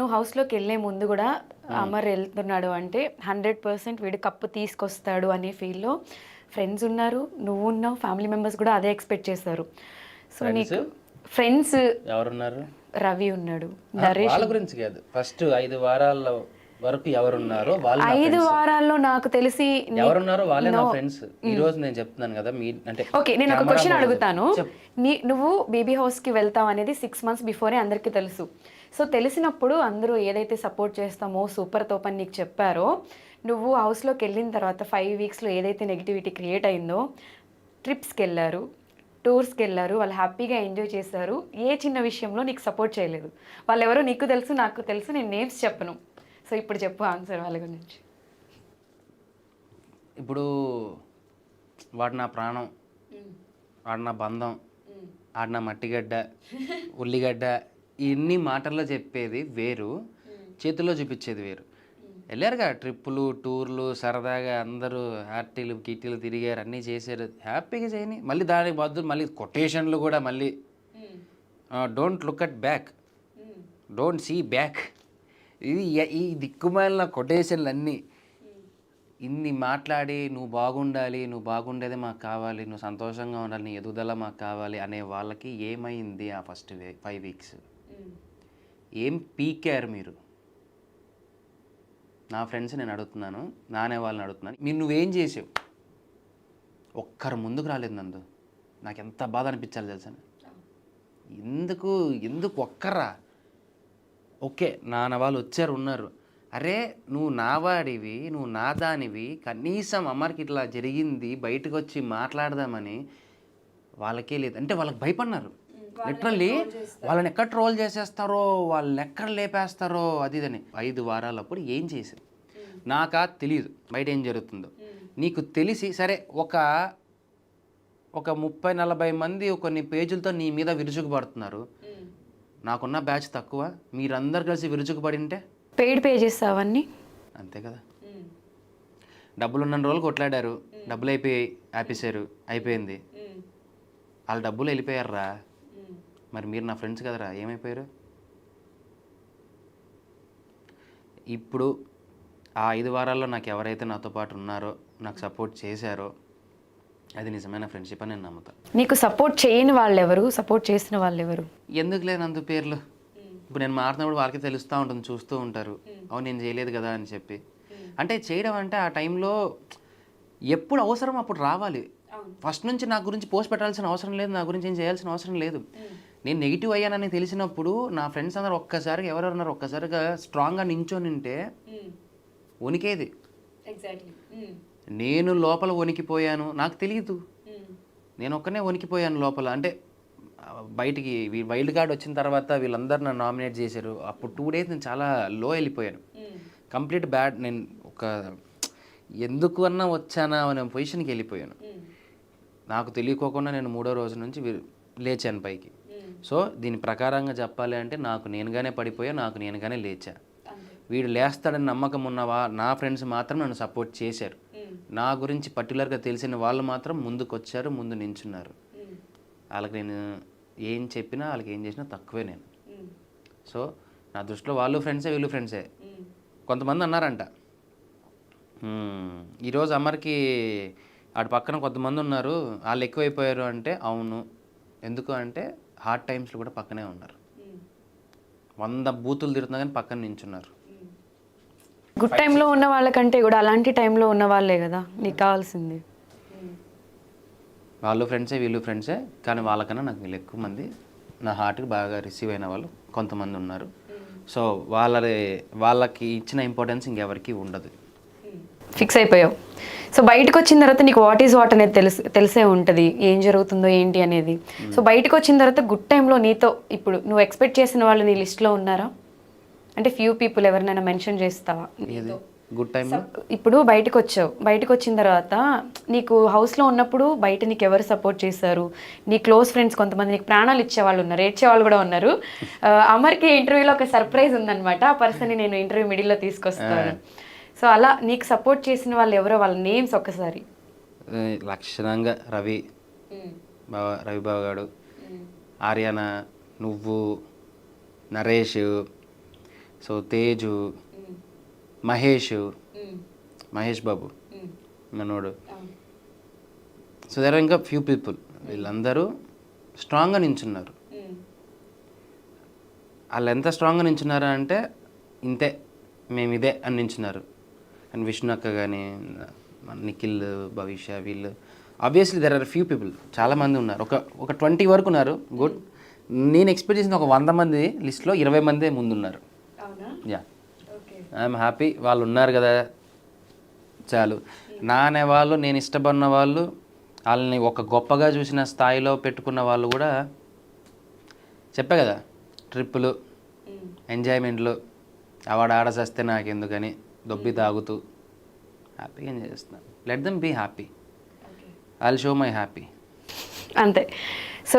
నువ్వు హౌస్లోకి వెళ్ళే ముందు కూడా అమర్ వెళ్తున్నాడు అంటే 100% వీడు కప్పు తీసుకొస్తాడు అనే ఫీల్లో ఫ్రెండ్స్ ఉన్నారు, నువ్వు ఉన్నావు, ఫ్యామిలీ మెంబర్స్ కూడా అదే ఎక్స్పెక్ట్ చేస్తారు. సో నీకు ఫ్రెండ్స్ ఎవరున్నారు? రవి ఉన్నాడు, వాళ్ళ గురించి కాదు, ఫస్ట్ 5 వారాల వరకు ఎవరున్నారో వాళ్ళు 5 వారాల్లో నాకు తెలిసి ఎవరున్నారో వాళ్ళే నా ఫ్రెండ్స్. ఈ రోజు నేను చెప్తున్నాను కదా, మీ అంటే ఓకే నేను ఒక క్వశ్చన్ అడుగుతాను. నువ్వు బేబీ హౌస్కి వెళ్తావు అనేది 6 months బిఫోరే అందరికీ తెలుసు. సో తెలిసినప్పుడు అందరూ ఏదైతే సపోర్ట్ చేస్తామో సూపర్ తోప్ అని నీకు చెప్పారో, నువ్వు హౌస్లోకి వెళ్ళిన తర్వాత 5 weeksలో ఏదైతే నెగిటివిటీ క్రియేట్ అయిందో, ట్రిప్స్కి వెళ్ళారు, టూర్స్కి వెళ్ళారు, వాళ్ళు హ్యాపీగా ఎంజాయ్ చేశారు, ఏ చిన్న విషయంలో నీకు సపోర్ట్ చేయలేదు. వాళ్ళు ఎవరో నీకు తెలుసు, నాకు తెలుసు, నేను నేమ్స్ చెప్పను. సో ఇప్పుడు చెప్పు ఆన్సర్ వాళ్ళ గురించి. ఇప్పుడు వాడు నా ప్రాణం, వాడు నా బంధం, వాడు నా మట్టిగడ్డ, ఉల్లిగడ్డ, ఇన్ని మాటల్లో చెప్పేది వేరు, చేతుల్లో చూపించేది వేరు. వెళ్ళారుగా ట్రిప్పులు, టూర్లు, సరదాగా అందరూ హ్యాపీలు కిట్టీలు తిరిగారు, అన్నీ చేశారు, హ్యాపీగా చేయని. మళ్ళీ దానికి బదులు మళ్ళీ కొటేషన్లు కూడా మళ్ళీ don't look at back, don't see back, ఇది ఈ దిక్కుమాలిన కొటేషన్లు అన్నీ. ఇన్ని మాట్లాడి నువ్వు బాగుండాలి, నువ్వు బాగుండేదే మాకు కావాలి, నువ్వు సంతోషంగా ఉండాలి, నీ ఎదుగుదల మాకు కావాలి అనే వాళ్ళకి ఏమైంది ఆ ఫస్ట్ 5 weeks? ఏం పీకారు మీరు? నా ఫ్రెండ్స్ నేను అడుగుతున్నాను, నానే వాళ్ళని అడుగుతున్నాను, మీరు నువ్వేం చేసావు? ఒక్కరు ముందుకు రాలేదు నందు. నాకు ఎంత బాధ అనిపించాలి తెలుసా? ఎందుకు ఒక్కరా? ఓకే నాన్న వాళ్ళు వచ్చారు ఉన్నారు, అరే నువ్వు నావాడివి, నువ్వు నా దానివి, కనీసం అమ్మకి ఇట్లా జరిగింది బయటకు వచ్చి మాట్లాడదామని వాళ్ళకే లేదు. అంటే వాళ్ళకి భయపడినారు లిటరల్లీ, వాళ్ళని ఎక్కడ ట్రోల్ చేసేస్తారో, వాళ్ళని ఎక్కడ లేపేస్తారో అది ఇదని. 5 వారాలప్పుడు ఏం చేసావు నాకా తెలియదు, బయట ఏం జరుగుతుందో నీకు తెలిసి సరే ఒక 30-40 మంది కొన్ని పేజీలతో నీ మీద విరుచుకుపడుతున్నారు. నాకున్న బ్యాచ్ తక్కువ, మీరందరు కలిసి విరుచుకుపడి ఉంటే పెయిడ్ పేజెస్ అవన్నీ అంతే కదా. డబ్బులు ఉన్న రోజులు కొట్లాడారు, డబ్బులు అయిపోయాయి, ఆపేశారు, అయిపోయింది. వాళ్ళ డబ్బులు వెళ్ళిపోయారా, మరి మీరు నా ఫ్రెండ్స్ కదరా, ఏమైపోయారు? ఇప్పుడు ఆ 5 వారాల్లో నాకు ఎవరైతే నాతో పాటు ఉన్నారో, నాకు సపోర్ట్ చేశారో, అది నిజమైన ఫ్రెండ్షిప్ అని నేను నమ్ముతాను. నీకు సపోర్ట్ చేయని వాళ్ళు ఎవరు, సపోర్ట్ చేసిన వాళ్ళు ఎవరు? ఎందుకు లేనందు పేర్లు. ఇప్పుడు నేను మాట్లాడినప్పుడు వాళ్ళకి తెలుస్తూ ఉంటుంది, చూస్తూ ఉంటారు, అవును నేను చేయలేదు కదా అని చెప్పి. అంటే చేయడం అంటే ఆ టైంలో ఎప్పుడు అవసరం అప్పుడు రావాలి. ఫస్ట్ నుంచి నా గురించి పోస్ట్ పెట్టాల్సిన అవసరం లేదు, నా గురించి ఏం చేయాల్సిన అవసరం లేదు. నేను నెగిటివ్ అయ్యానని తెలిసినప్పుడు నా ఫ్రెండ్స్ అందరూ ఒక్కసారిగా ఎవరెవరున్నారు ఒక్కసారిగా స్ట్రాంగ్గా నించొని ఉంటే వణికేది. నేను లోపల వణికిపోయాను, నాకు తెలియదు, నేను ఒక్కనే వణికిపోయాను లోపల. అంటే బయటికి వైల్డ్ కార్డ్ వచ్చిన తర్వాత వీళ్ళందరూ నన్ను నామినేట్ చేశారు. అప్పుడు 2 days నేను చాలా లో వెళ్ళిపోయాను, కంప్లీట్ బ్యాడ్. నేను ఒక ఎందుకు అన్నా వచ్చానా అనే పొజిషన్కి వెళ్ళిపోయాను. నాకు తెలియకోకుండా నేను 3వ రోజు నుంచి లేచాను పైకి. సో దీని ప్రకారంగా చెప్పాలి అంటే నాకు నేనుగానే పడిపోయా, నాకు నేనుగానే లేచా. వీడు లేస్తాడని నమ్మకం ఉన్నవా నా ఫ్రెండ్స్ మాత్రం నన్ను సపోర్ట్ చేశారు. నా గురించి పర్టికులర్గా తెలిసిన వాళ్ళు మాత్రం ముందుకు వచ్చారు, ముందు నించున్నారు. వాళ్ళకి నేను ఏం చెప్పినా, వాళ్ళకి ఏం చేసినా తక్కువే నేను. సో నా దృష్టిలో వాళ్ళు ఫ్రెండ్సే, వీళ్ళు ఫ్రెండ్సే. కొంతమంది అన్నారంట, ఈరోజు అమర్కి ఆడ పక్కన కొంతమంది ఉన్నారు, వాళ్ళు ఎక్కువైపోయారు అంటే. అవును, ఎందుకు అంటే హార్డ్ టైమ్స్లో కూడా పక్కనే ఉన్నారు. 100 బూతులు తిరుగుతున్నా కానీ పక్కన నించున్నారు. గుడ్ టైంలో ఉన్న వాళ్ళకంటే కూడా అలాంటి టైంలో ఉన్న వాళ్ళే కదా నీకు కావాల్సింది. వాళ్ళు ఫ్రెండ్సే, వీళ్ళు ఫ్రెండ్సే, కానీ వాళ్ళకన్నా నాకు వీళ్ళు ఎక్కువ మంది నా హార్ట్కి బాగా రిసీవ్ అయిన వాళ్ళు కొంతమంది ఉన్నారు. సో వాళ్ళకి ఇచ్చిన ఇంపార్టెన్స్ ఇంకెవరికి ఉండదు. ఫిక్స్ అయిపోయావు. సో బయటకు వచ్చిన తర్వాత నీకు వాట్ ఈజ్ వాట్ అనేది తెలిసే ఉంటుంది, ఏం జరుగుతుందో ఏంటి అనేది. సో బయటకు వచ్చిన తర్వాత గుడ్ టైంలో నీతో ఇప్పుడు నువ్వు ఎక్స్పెక్ట్ చేసిన వాళ్ళు నీ లిస్ట్లో ఉన్నారా? అంటే ఫ్యూ పీపుల్ ఎవరినైనా మెన్షన్ చేస్తావా? గుడ్ టైంలో ఇప్పుడు బయటకు వచ్చావు, బయటకు వచ్చిన తర్వాత నీకు హౌస్లో ఉన్నప్పుడు బయట నీకు ఎవరు సపోర్ట్ చేశారు? నీ క్లోజ్ ఫ్రెండ్స్ కొంతమంది నీకు ప్రాణాలు ఇచ్చేవాళ్ళు ఉన్నారు, ఏడ్చేవాళ్ళు కూడా ఉన్నారు. అమర్కి ఇంటర్వ్యూలో ఒక సర్ప్రైజ్ ఉందన్నమాట, ఆ పర్సన్ని నేను ఇంటర్వ్యూ మిడిల్లో తీసుకొస్తాను. సో అలా నీకు సపోర్ట్ చేసిన వాళ్ళు ఎవరో, వాళ్ళ నేమ్స్ ఒక్కసారి. లక్షణంగా రవి బావ గారు, ఆర్యానా, నువ్వు, నరేష్, సో తేజు, మహేష్ బాబు మనోడు. సో దర్ ఇంకా ఫ్యూ పీపుల్, వీళ్ళందరూ స్ట్రాంగ్గా నించున్నారు. వాళ్ళు ఎంత స్ట్రాంగ్గా నించున్నారు అంటే ఇంతే, మేము ఇదే అని నించున్నారు. అండ్ విష్ణు అక్క కానీ, నిఖిల్, భవిష్య, వీళ్ళు obviously there are few people, చాలామంది ఉన్నారు. ఒక 20 వరకు ఉన్నారు. గుడ్. నేను ఎక్స్పెక్ట్ చేసిన ఒక 100 మంది లిస్ట్లో 20 మందే ముందున్నారు. Yeah, I'm happy. వాళ్ళు ఉన్నారు కదా చాలు. నా అనేవాళ్ళు, నేను ఇష్టపడిన వాళ్ళు, వాళ్ళని ఒక గొప్పగా చూసిన స్థాయిలో పెట్టుకున్న వాళ్ళు కూడా చెప్పా కదా, ట్రిప్పులు, ఎంజాయ్మెంట్లు, ఆడ చేస్తే నాకెందుకని దొబ్బి తాగుతూ హ్యాపీగా ఎంజాయ్ చేస్తున్నాను. Let them be happy. I will show my happy. అంతే. సో